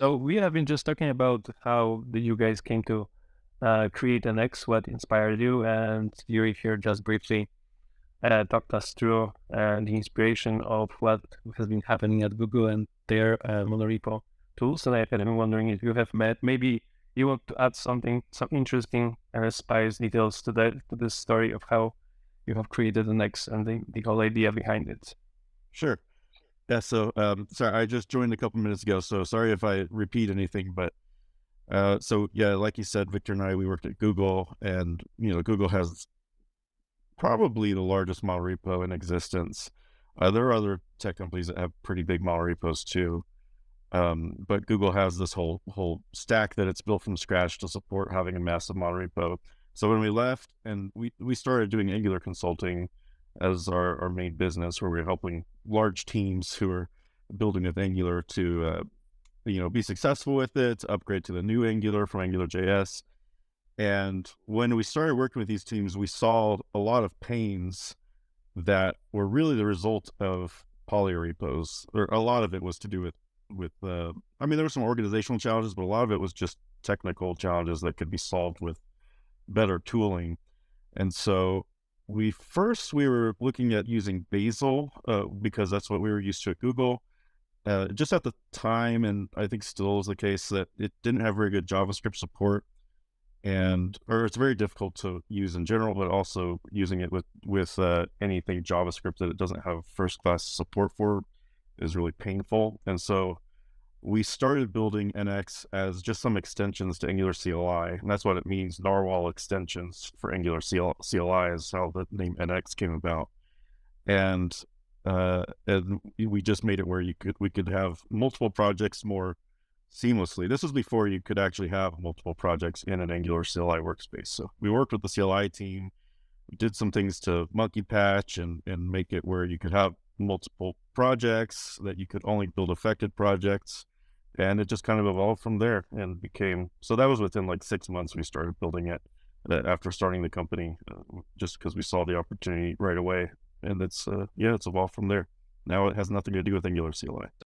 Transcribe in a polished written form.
So we have been just talking about how you guys came to create an X, what inspired you, and Yuri here just briefly talked us through the inspiration of what has been happening at Google and their Monorepo tools. And I had been wondering if you have met, maybe you want to add something, some interesting spice details to to this story of how you have created an X and the whole idea behind it. Sure. Yeah, so, sorry, I just joined a couple minutes ago, so sorry if I repeat anything, but, yeah, like you said, Victor and I, we worked at Google, and, Google has probably the largest model repo in existence. There are other tech companies that have pretty big model repos too, but Google has this whole stack that it's built from scratch to support having a massive model repo. So when we left and we started doing Angular consulting as our main business, where we're helping large teams who are building with Angular to be successful with it, to upgrade to the new Angular from Angular JS. And when we started working with these teams, we saw a lot of pains that were really the result of poly repos, or a lot of it was to do with I mean, there were some organizational challenges, but a lot of it was just technical challenges that could be solved with better tooling. And so we were looking at using Bazel because that's what we were used to at Google. Just at the time, and I think still is the case, that it didn't have very good JavaScript support, and or it's very difficult to use in general, but also using it with anything JavaScript that it doesn't have first class support for is really painful. And so we started building NX as just some extensions to Angular CLI, and that's what it means. Narwhal extensions for Angular CLI is how the name NX came about. And we just made it where we could have multiple projects more seamlessly. This was before you could actually have multiple projects in an Angular CLI workspace. So we worked with the CLI team, we did some things to monkey patch and make it where you could have multiple projects, that you could only build affected projects. And it just kind of evolved from there and became, so that was within like 6 months we started building it after starting the company, just because we saw the opportunity right away. And it's evolved from there. Now it has nothing to do with Angular CLI.